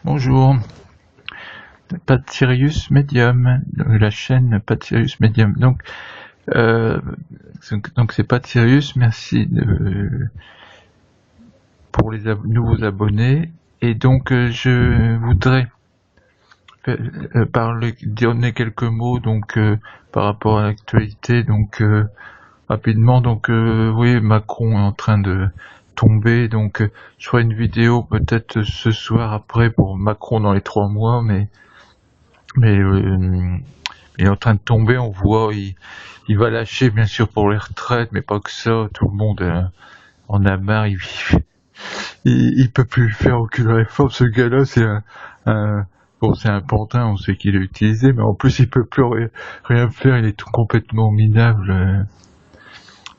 Bonjour, Pat Sirius Medium, la chaîne Pat Sirius Medium. Donc c'est Pat Sirius, merci pour les nouveaux abonnés. Et donc je voudrais donner quelques mots par rapport à l'actualité. Donc rapidement, oui, Macron est en train de tomber, donc je ferai une vidéo peut-être ce soir après pour Macron dans les 3 mois, mais il est en train de tomber, on voit, il va lâcher bien sûr pour les retraites, mais pas que ça, tout le monde en a marre, il peut plus faire aucune réforme, ce gars-là, c'est bon, c'est un pantin, on sait qu'il est utilisé, mais en plus il peut plus rien faire, il est tout complètement minable,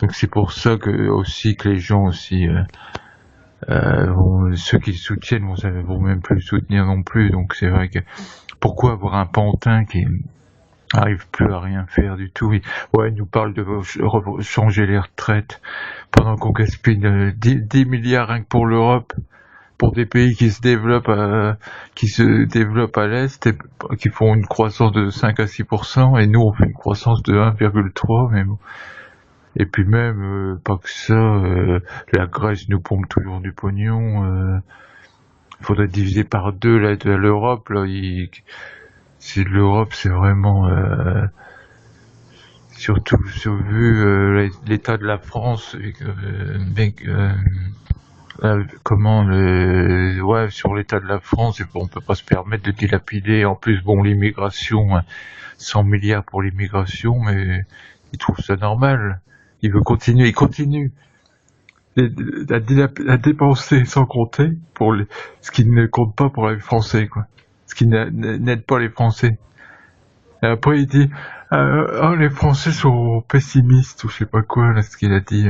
donc c'est pour ça que les gens aussi, ceux qui le soutiennent vont même plus le soutenir non plus, donc c'est vrai que pourquoi avoir un pantin qui arrive plus à rien faire du tout. Ouais, il nous parle de changer les retraites pendant qu'on gaspille 10 milliards rien que pour l'Europe, pour des pays qui se développent à l'Est et qui font une croissance de 5 à 6%, et nous on fait une croissance de 1,3, mais bon. Et puis même, pas que ça, la Grèce nous pompe toujours du pognon, il faudrait diviser par 2 l'aide à l'Europe, là, l'Europe, c'est vraiment, surtout vu l'état de la France, sur l'état de la France, on peut pas se permettre de dilapider. En plus, bon, l'immigration, 100 milliards pour l'immigration, mais il trouve ça normal. Il continue à dépenser sans compter pour ce qui ne compte pas pour les Français, quoi. Ce qui n'aide pas les Français. Et après il dit les Français sont pessimistes ou je sais pas quoi, là, ce qu'il a dit.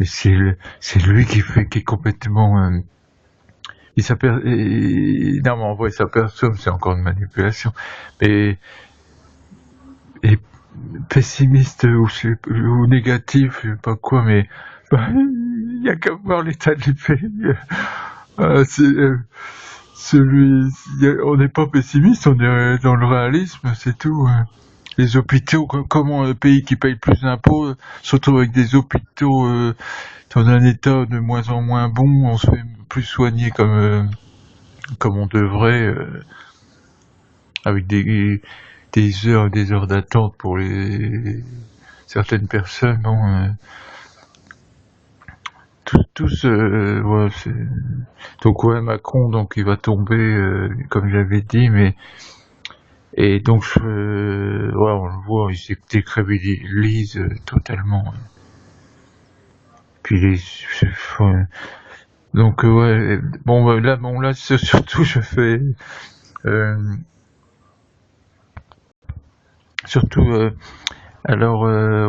Mais c'est lui qui est complètement non, mais en vrai sa personne, c'est encore une manipulation. Mais et pessimiste ou négatif, je sais pas quoi, mais il y a qu'à voir l'état du pays. On n'est pas pessimiste, on est dans le réalisme, c'est tout. Les hôpitaux, comment un pays qui paye plus d'impôts se retrouve avec des hôpitaux dans un état de moins en moins bon, on se fait plus soigner comme on devrait, avec des heures et des heures d'attente pour certaines personnes, non. Ouais, donc ouais, Macron, donc il va tomber, comme j'avais dit, et donc on le voit, il se décrédibilise totalement. Puis donc ouais, là surtout je fais alors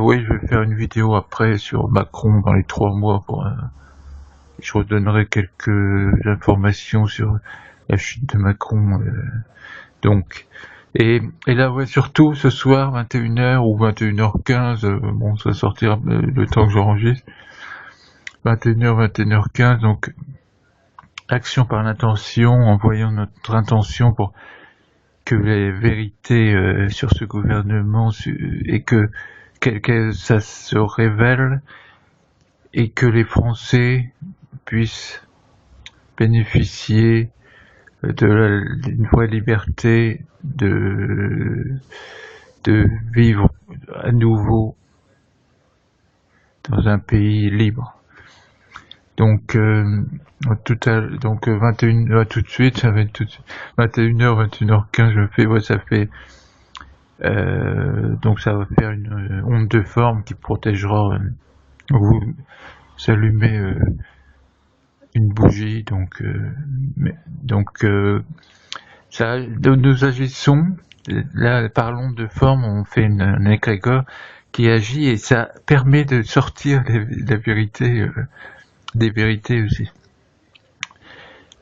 oui, je vais faire une vidéo après sur Macron dans les 3 mois je redonnerai quelques informations sur la chute de Macron, donc et là ouais, surtout ce soir 21h ou 21h15, bon, ça sortira le temps que j'enregistre, 21h 21h15, donc action par l'intention, envoyons notre intention pour que les vérités sur ce gouvernement et que ça se révèle et que les Français puissent bénéficier d'une vraie liberté de vivre à nouveau dans un pays libre. Donc 21 tout de suite, ça va être 21h 21h15, je fais, ouais, ça fait donc ça va faire une onde de forme qui protégera, vous allumez une bougie, nous agissons, là parlons de forme, on fait un égrégore qui agit et ça permet de sortir la vérité, des vérités aussi.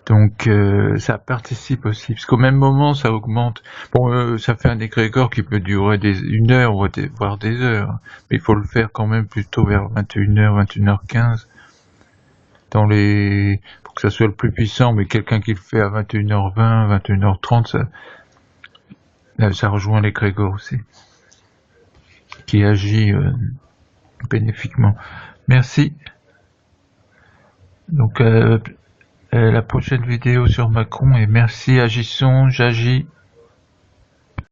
Donc ça participe aussi, parce qu'au même moment ça augmente. Bon, ça fait un égrégore qui peut durer une heure, voire des heures, mais il faut le faire quand même plutôt vers 21h, 21h15, pour que ça soit le plus puissant, mais quelqu'un qui le fait à 21h20, 21h30, ça rejoint l'égrégore aussi, qui agit bénéfiquement. Merci. Donc la prochaine vidéo sur Macron, et merci, agissons, j'agis.